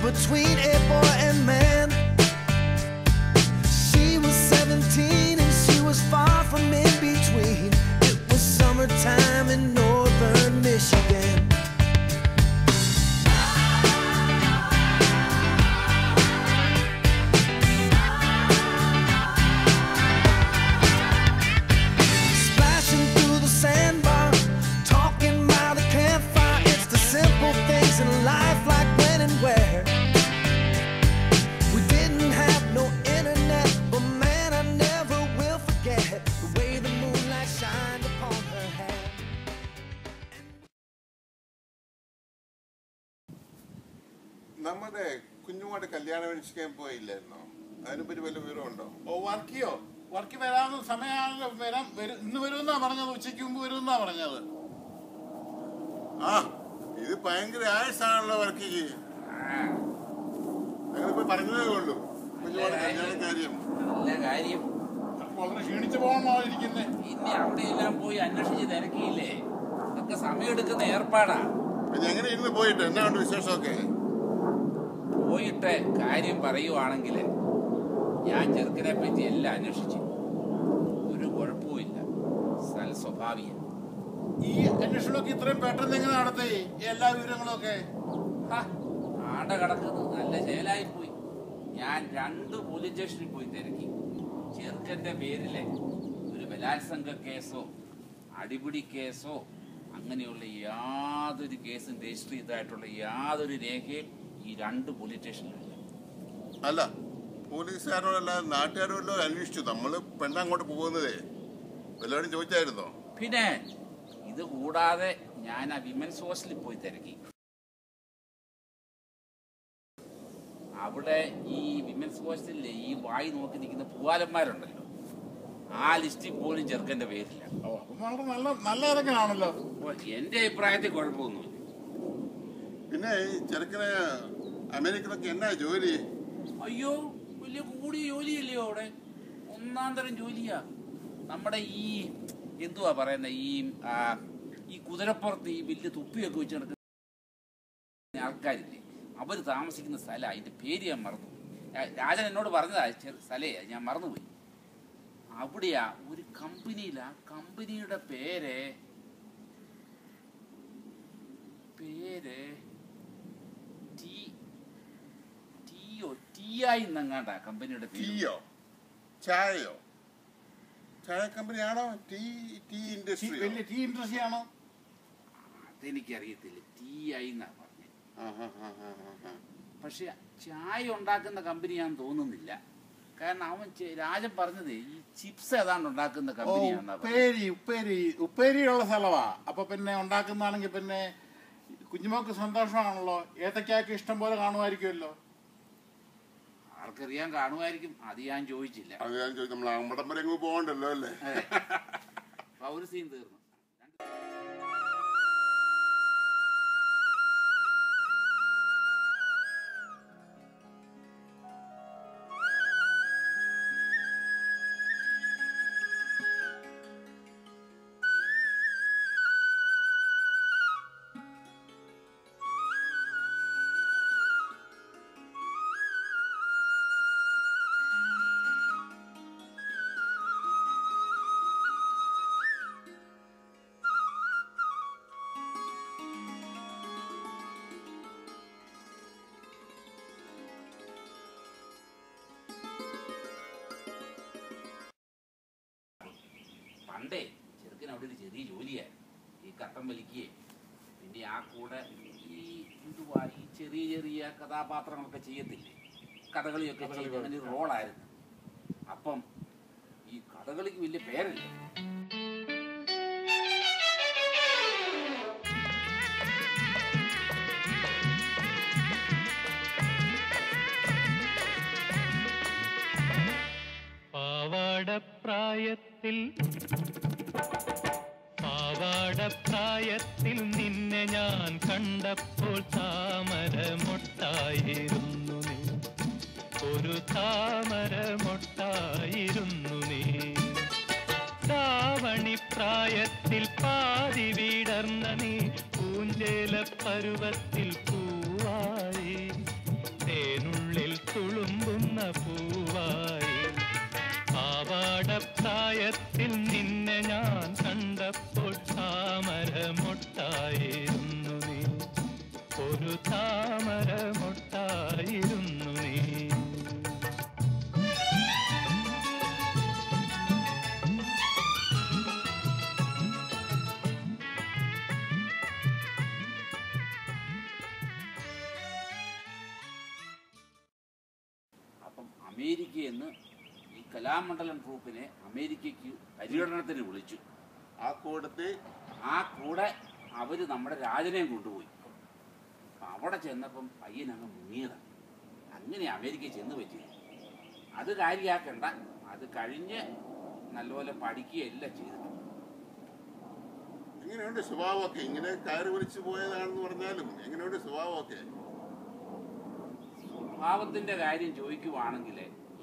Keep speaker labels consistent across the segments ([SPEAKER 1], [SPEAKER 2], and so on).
[SPEAKER 1] Between a boy and man, she was 17 and she was far from in between. It was summertime in northern Michigan. Splashing through the sandbar, talking by the campfire. It's the simple things in life, like when and where.
[SPEAKER 2] നമ്മുടെ കുഞ്ഞുമായിട്ട് കല്യാണം അന്വേഷിക്കാൻ പോയില്ലായിരുന്നോ? അതിനെപ്പറ്റി വല്ല വിവരമുണ്ടോ?
[SPEAKER 3] വർക്കി വരാവുന്ന സമയമാണല്ലോ. ഇന്ന് വരുമെന്നാ പറഞ്ഞത്, ഉച്ചയ്ക്ക് മുമ്പ് വരുമെന്നാ പറഞ്ഞത്.
[SPEAKER 2] ആ, ഇത് ഭയങ്കര ആയുസാണല്ലോ വർക്കിക്ക്. ഞങ്ങളിപ്പോ പറഞ്ഞതേ ഉള്ളൂ കുഞ്ഞുമായിട്ട് കല്യാണ കാര്യം.
[SPEAKER 4] നല്ല കാര്യം.
[SPEAKER 3] വളരെ ക്ഷീണിച്ചു പോകണോ ഇരിക്കുന്നേ?
[SPEAKER 4] ഇനി അവിടെയെല്ലാം പോയി അന്വേഷിച്ച് തിരക്കിയില്ലേ? ഇതൊക്കെ സമയമെടുക്കുന്ന ഏർപ്പാടാ.
[SPEAKER 2] പിന്നെ എങ്ങനെ ഇന്ന് പോയിട്ട് എന്നാണ്ട് വിശേഷമൊക്കെ?
[SPEAKER 4] പോയിട്ട് കാര്യം പറയുവാണെങ്കിൽ ഞാൻ ചെറുക്കനെ പറ്റി എല്ലാം അന്വേഷിച്ചു. ഒരു കുഴപ്പവുമില്ല, സ്വഭാവിയ.
[SPEAKER 3] ഈ അന്വേഷണമൊക്കെ ഇത്രയും പെട്ടെന്ന് എങ്ങനെ നടത്തി എല്ലാ വിവരങ്ങളൊക്കെ?
[SPEAKER 4] ആട കിടക്കുന്നത് നല്ല ചേലായിപ്പോയി. ഞാൻ 2 പോലീസ് സ്റ്റേഷനിൽ പോയി തിരക്കി. ചെറുക്കന്റെ പേരിലെ ഒരു ബലാത്സംഗ കേസോ അടിപിടി കേസോ അങ്ങനെയുള്ള യാതൊരു കേസും രജിസ്റ്റർ ചെയ്തതായിട്ടുള്ള യാതൊരു രേഖയും ഈ 2 പോലീസ് സ്റ്റേഷനിലില്ല.
[SPEAKER 2] അല്ല, പോലീസുകാരോടല്ല നാട്ടുകാരോടല്ലോ അന്വേഷിച്ചു. നമ്മള് പെണ്ണങ്ങോട്ട് പോകുന്നതേ എല്ലാവരും ചോദിച്ചായിരുന്നോ?
[SPEAKER 4] പിന്നെ ഇത് കൂടാതെ ഞാൻ ആ വിമൻസ് ഹോസ്റ്റലിൽ പോയി തിരക്കി. അവിടെ ഈ വിമൻസ് ഹോസ്റ്റലിലെ ഈ വായി നോക്കി നിൽക്കുന്ന പൂവാലന്മാരുണ്ടല്ലോ, ആ ലിസ്റ്റിൽ പോലും ചെറുക്കന്റെ പേരില്ല.
[SPEAKER 3] നല്ല ഇറക്കനാണല്ലോ.
[SPEAKER 4] എന്റെ അഭിപ്രായത്തിൽ കുഴപ്പമൊന്നുമില്ല.
[SPEAKER 2] പിന്നെ ഈ ചെറുക്കന് അമേരിക്കയിലൊക്കെ എന്നാ ജോലി?
[SPEAKER 4] അയ്യോ, വലിയ കൂടിയ ജോലിയല്ലയോ അവിടെ? 1-ാം തരം ജോലിയാ. നമ്മുടെ ഈ എന്തുവാ പറയുന്ന ഈ കുതിരപ്പുറത്ത് ഈ വലിയ തുപ്പിയൊക്കെ വെച്ച് നടക്കുന്ന ആൾക്കാരില്ലേ, അവർ താമസിക്കുന്ന സ്ഥലം. അതിന്റെ പേര് ഞാൻ മറന്നു. രാജൻ എന്നോട് പറഞ്ഞതാ സ്ഥലേ, ഞാൻ മറന്നുപോയി. അവിടെയാ ഒരു കമ്പനിയില. കമ്പനിയുടെ പേര് ടീയായി എന്നങ്ങാണ്ടാ കമ്പനിയുടെ പേര്.
[SPEAKER 2] ചായയോ? ചായ കമ്പനിയാണോ? Tea industry?
[SPEAKER 3] വലിയ ടീ ഇൻഡസ്ട്രി ആണോ?
[SPEAKER 4] അതെനിക്കറിയത്തില്ല. ടീയായി എന്നാ പറഞ്ഞത്. പക്ഷെ ചായ ഉണ്ടാക്കുന്ന കമ്പനിയാന്ന് തോന്നുന്നില്ല. കാരണം അവൻ രാജൻ പറഞ്ഞത് ഈ ചിപ്സ് ഏതാണ്ട് ഉണ്ടാക്കുന്ന കമ്പനിയാണെന്നാ.
[SPEAKER 3] ഉപ്പേരിയുള്ള സ്ഥലമാ. അപ്പൊ പിന്നെ ഉണ്ടാക്കുന്നതാണെങ്കിൽ പിന്നെ കുഞ്ഞുമോക്ക് സന്തോഷമാണല്ലോ. ഏത്തക്കാക്ക് ഇഷ്ടം പോലെ കാണുമായിരിക്കുമല്ലോ.
[SPEAKER 4] ആർക്കറിയാൻ കാണുമായിരിക്കും, അത് ഞാൻ ചോദിച്ചില്ല.
[SPEAKER 2] അത് ഞാൻ ചോദിച്ചു, നമ്മൾ അമ്പടം വരെ എങ്ങും പോകണ്ടല്ലോ അല്ലേ?
[SPEAKER 4] ഒരു സീൻ തീർന്നു. പണ്ടേ ചെറുക്കൻ അവിടെ ഒരു ചെറിയ ജോലിയായിരുന്നു, ഈ കട്ടൻ വലിക്കുകയെ. പിന്നെ ആ കൂടെ ഈ എന്തുവാ ഈ ചെറിയ ചെറിയ കഥാപാത്രങ്ങളൊക്കെ ചെയ്യത്തില്ലേ, കഥകളിയൊക്കെ ചെയ്ത് അങ്ങനെ ഒരു റോളായിരുന്നു. അപ്പം ഈ കഥകളിക്ക് വലിയ പേരല്ലേ.
[SPEAKER 5] പാവാടപ്രായത്തിൽ നിന്നെ ഞാൻ കണ്ടപ്പോൾ താമരമൊട്ടായിരുന്നു നീ, ഒരു താമരമൊട്ടായിരുന്നു നീ. പ്രായത്തിൽ പാതി വിടർന്ന നീ പൂഞ്ചേല പരുവത്തിൽ പൂവായി, തേനുള്ളിൽ തുളുമ്പുന്ന പൂവായി. പാവാടപ്രായത്തിൽ നിന്നെ ഞാൻ കണ്ടപ്പോൾ താമരമൊട്ടായിരുന്നു നീ, ഒരു താമരമൊട്ടായിരുന്നു നീ.
[SPEAKER 4] അമേരിക്കയിൽ നിന്ന് ഈ കലാമണ്ഡലം ട്രൂപ്പിനെ അമേരിക്കയ്ക്ക് പര്യടനത്തിന് വിളിച്ചു. ആ കൂടെ അവർ നമ്മുടെ രാജനെയും കൊണ്ടുപോയി. അപ്പം അവിടെ ചെന്നപ്പം പയ്യനങ്ങ് മുങ്ങിയതാണ്. അങ്ങനെ അമേരിക്കയിൽ ചെന്ന് പറ്റിയത്. അത് കാര്യമാക്കണ്ട, അത് കഴിഞ്ഞ് നല്ലപോലെ പഠിക്കുകയെല്ലാം ചെയ്തിട്ടുണ്ട്.
[SPEAKER 2] എങ്ങനെയുണ്ട് സ്വഭാവമൊക്കെ? ഇങ്ങനെ കയറി വിളിച്ചു പോയതാണെന്ന് പറഞ്ഞാലും എങ്ങനെയുണ്ട് സ്വഭാവമൊക്കെ?
[SPEAKER 4] സ്വഭാവത്തിൻ്റെ കാര്യം ചോദിക്കുവാണെങ്കിൽ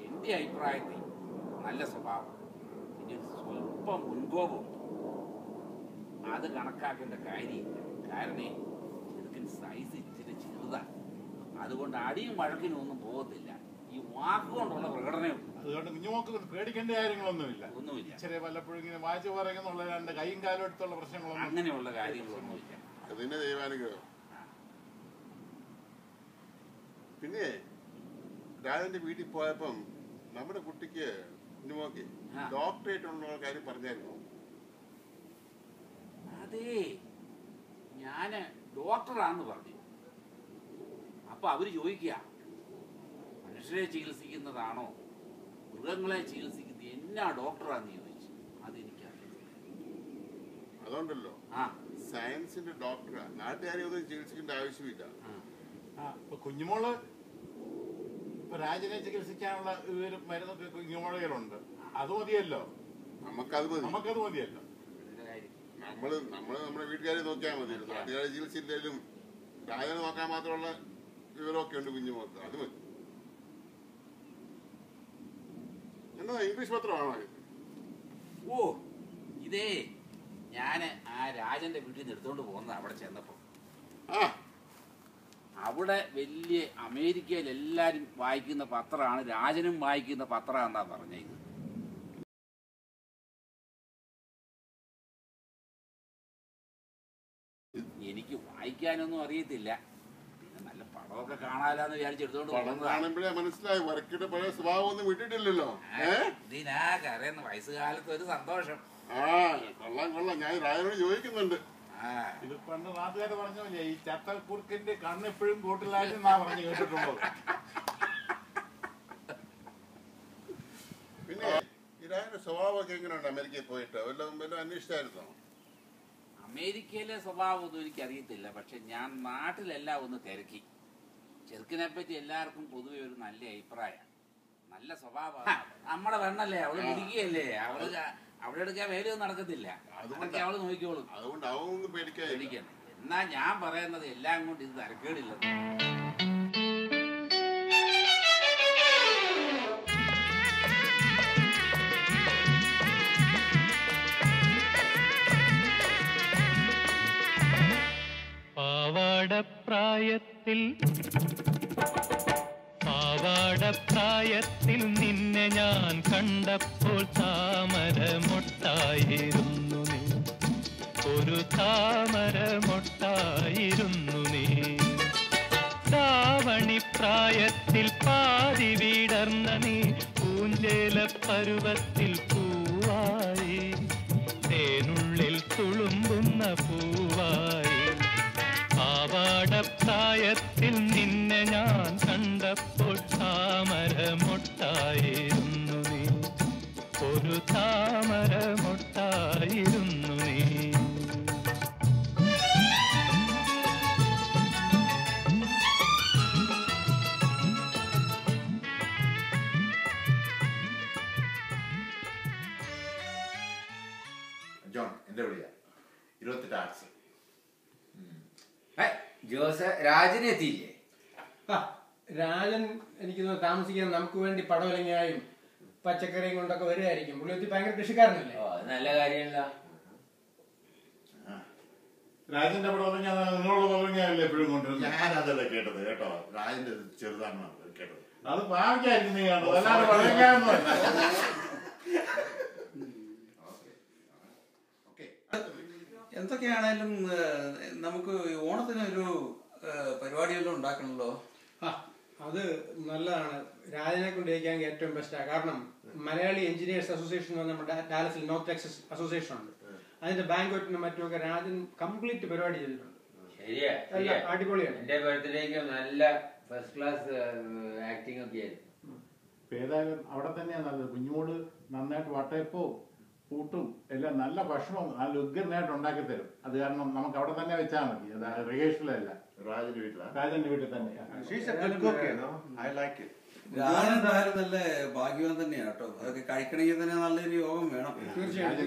[SPEAKER 4] എൻ്റെ അഭിപ്രായത്തിൽ നല്ല സ്വഭാവം, പിന്നെ സ്വല്പം മുൻകോപം, അത് കണക്കാക്കേണ്ട കാര്യമില്ല. കാരണം ചെറുക്കൻ സൈസ് ഇച്ചിരി ചെറുതാണ്, അതുകൊണ്ട് അടിയും വഴക്കിനും ഒന്നും പോകത്തില്ല. ഈ വാക്കുകൊണ്ടുള്ള പ്രകടനമുണ്ട്.
[SPEAKER 3] അതുകൊണ്ട് കുഞ്ഞുമോക്ക് പേടിക്കേണ്ട കാര്യങ്ങളൊന്നുമില്ല.
[SPEAKER 4] ഒന്നുമില്ല.
[SPEAKER 3] ഇച്ചിരി വല്ലപ്പോഴും ഇങ്ങനെ വായിച്ചു പറയുന്നുള്ള രണ്ട് കൈയും കാലും എടുത്തുള്ള പ്രശ്നങ്ങളൊന്നും
[SPEAKER 4] അങ്ങനെയുള്ള കാര്യങ്ങളൊന്നുമില്ല.
[SPEAKER 2] അതിന്റെ ദൈവാനുഗ്രഹം. പിന്നെ രാജന്റെ വീട്ടിൽ പോയപ്പം നമ്മുടെ കുട്ടിക്ക് കുഞ്ഞുമോക്ക് ഡോക്ടറേറ്റ് ഉള്ള കാര്യം പറഞ്ഞായിരുന്നു.
[SPEAKER 4] അതേ, ഞാന് ഡോക്ടറാന്ന് പറഞ്ഞു. അപ്പൊ അവര് ചോദിക്കുക, മനുഷ്യരെ ചികിത്സിക്കുന്നതാണോ മൃഗങ്ങളെ ചികിത്സിക്കുന്നത്, എന്നാ ഡോക്ടറാന്ന് ചോദിച്ചു. അതെനിക്കറിയില്ല.
[SPEAKER 2] അതുകൊണ്ടല്ലോ സയൻസിന്റെ ഡോക്ടറാ, നാട്ടുകാരെ ഒന്നും ചികിത്സിക്കേണ്ട ആവശ്യമില്ല.
[SPEAKER 3] ഇപ്പൊ കുഞ്ഞുമോള് ഇപ്പൊ രാജനെ ചികിത്സിക്കാനുള്ള മരുന്നൊക്കെ കുഞ്ഞുമോളുകളുണ്ട്. അത് മതിയല്ലോ, നമുക്കത് മതിയല്ലോ.
[SPEAKER 2] നമ്മള് നമ്മുടെ വീട്ടുകാരെ നോക്കിയാൽ മതി. നാട്ടുകാരെ ചികിത്സയില്ലേലും രാജനെ നോക്കാൻ മാത്രമുള്ള വിവരമൊക്കെ ഉണ്ട് കുഞ്ഞുമോക്ക്, അത് മതി. എന്താ ഇംഗ്ലീഷ് പത്രമാണോ?
[SPEAKER 4] ഓ, ഇതേ ഞാന് ആ രാജന്റെ വീട്ടിൽ നിന്ന് എടുത്തോണ്ട് പോകുന്നത്. അവിടെ ചെന്നപ്പോ അവിടെ വലിയ അമേരിക്കയിൽ എല്ലാരും വായിക്കുന്ന പത്രമാണ്, രാജനും വായിക്കുന്ന പത്രം എന്നാ പറഞ്ഞത്. എനിക്ക് വായിക്കാനൊന്നും അറിയത്തില്ല, പിന്നെ നല്ല പടമൊക്കെ കാണാലാന്ന് വിചാരിച്ചെടുത്തോണ്ട്
[SPEAKER 2] പോകുമ്പോഴേ മനസ്സിലായി വർക്കിയുടെ പഴയ സ്വഭാവം ഒന്നും വിട്ടിട്ടില്ലല്ലോ.
[SPEAKER 4] ഇതിനാ കരയുന്ന വയസ്സുകാലത്ത് ഒരു സന്തോഷം.
[SPEAKER 2] കൊള്ളാം. ഞാൻ രാജനോട് ചോദിക്കുന്നുണ്ട്.
[SPEAKER 3] ഇത് പണ്ട് നാട്ടുകാര് പറഞ്ഞില്ലേ, ഈ ചത്തക്കുറുക്കിന്റെ കണ്ണെപ്പോഴും കൂട്ടിലായിരുന്നാ പറഞ്ഞു കേട്ടിട്ടുള്ളത്.
[SPEAKER 2] പിന്നെ ഈ രാജന്റെ സ്വഭാവമൊക്കെ എങ്ങനെയുണ്ട്? അമേരിക്കയിൽ പോയിട്ട് വല്ലതും അന്വേഷിച്ചായിരുന്നോ?
[SPEAKER 4] അമേരിക്കയിലെ സ്വഭാവമൊന്നും എനിക്കറിയത്തില്ല, പക്ഷെ ഞാൻ നാട്ടിലെല്ലാം ഒന്ന് തിരക്കി. ചെറുക്കിനെ പറ്റി എല്ലാവർക്കും പൊതുവെ ഒരു നല്ല അഭിപ്രായമാണ്. നല്ല സ്വഭാവം. നമ്മുടെ പെണ്ണല്ലേ, അവള് പിടിക്കുകയല്ലേ, അവിടെ എടുക്കാൻ വേലൊന്നും നടക്കത്തില്ല. അതൊക്കെ അവള് നോക്കിക്കോളും.
[SPEAKER 2] അതുകൊണ്ട് അവൊന്നും പേടിക്കാൻ.
[SPEAKER 4] എന്നാ ഞാൻ പറയുന്നത് എല്ലാം കൊണ്ട് ഇത് തരക്കേടില്ല.
[SPEAKER 5] പാവാടപ്രായത്തിൽ നിന്നെ ഞാൻ കണ്ടപ്പോൾ താമരമൊട്ടായിരുന്നു നീ, ഒരു താമരമൊട്ടായിരുന്നു നീ. ദാവണിപ്രായത്തിൽ പാതി വീടർന്ന നീ പൂഞ്ചേല പരുവത്തിൽ പൂവായി, തേനുള്ളിൽ തുളുമ്പുന്ന പൂവായി. പാവാടപ്രായത്തിൽ നിന്നെ ഞാൻ കണ്ടപ്പോൾ താമരമൊട്ടായിരുന്നു നീ, ഒരു താമരമൊട്ടായിരുന്നു നീ.
[SPEAKER 6] ജോൺ എന്റെ വിളിയാ 28 ആർട്സ്.
[SPEAKER 7] ജോസ് രാജനെ എത്തിയില്ലേ?
[SPEAKER 8] രാജൻ എനിക്ക് താമസിക്കാൻ നമുക്ക് വേണ്ടി പടവലങ്ങായും പച്ചക്കറിയും കൊണ്ടൊക്കെ വരുമായിരിക്കും. പുള്ളി ഭയങ്കര കൃഷിക്കാരനല്ലേ?
[SPEAKER 7] നല്ല കാര്യമല്ല.
[SPEAKER 3] രാജന്റെ പടവലങ്ങ നിന്നുള്ള പടവലങ്ങയല്ലേ എപ്പോഴും കൊണ്ടുവരുന്നത്?
[SPEAKER 6] ഞാനതല്ലേ കേട്ടത് കേട്ടോ, രാജന്റെ ചെറുതാണെന്നാണ് കേട്ടത്.
[SPEAKER 3] അത് പാവയ്ക്കായിരിക്കും നീ കണ്ടത്, അല്ലാതെ പടവലങ്ങയൊന്നുമല്ല.
[SPEAKER 9] എന്തൊക്കെയാണേലും നമുക്ക് ഓണത്തിനൊരു പരിപാടിയെല്ലാം ഉണ്ടാക്കണല്ലോ.
[SPEAKER 8] അത് നല്ലതാണ്. രാജനെ കൊണ്ട് ജയിക്കാമെങ്കിൽ ഏറ്റവും ബെസ്റ്റാണ്. കാരണം മലയാളി എഞ്ചിനീയേഴ്സ് അസോസിയേഷൻ എന്ന് നമ്മുടെ ഡാലസിൽ നോർത്ത് ടെക്സസ് അസോസിയേഷൻ ഉണ്ട്. അതിന്റെ ബാങ്ക്വറ്റിനും മറ്റുമൊക്കെ രാജൻ കംപ്ലീറ്റ് പരിപാടി ചെയ്തിട്ടുണ്ട്.
[SPEAKER 7] ശരിയാ,
[SPEAKER 8] അടിപൊളിയാണ്.
[SPEAKER 7] എന്റെ ബർത്ത്ഡേക്ക് നല്ല ഫസ്റ്റ് ക്ലാസ് ആക്ടിംഗ് ഒക്കെ ആയിരുന്നു.
[SPEAKER 3] ഏതായാലും അവിടെ തന്നെയാണ് നല്ലത്. കുഞ്ഞുമോട് നന്നായിട്ട് വട്ടയപ്പവും കൂട്ടും എല്ലാം നല്ല ഭക്ഷണവും നല്ല ഉഗ്രനായിട്ട് ഉണ്ടാക്കി തരും. അത് കാരണം നമുക്ക് അവിടെ തന്നെ വെച്ചാൽ മതി. അത് റിഹേഴ്സലല്ല,
[SPEAKER 6] രാജന്റെ വീട്ടിലാണ്,
[SPEAKER 3] രാജന്റെ വീട്ടിൽ തന്നെ.
[SPEAKER 9] രാജെന്തായാലും നല്ല ഭാഗ്യവാൻ തന്നെയാണ് കേട്ടോ. അതൊക്കെ കഴിക്കണമെങ്കിൽ തന്നെ നല്ലൊരു യോഗം വേണം.
[SPEAKER 8] തീർച്ചയായും.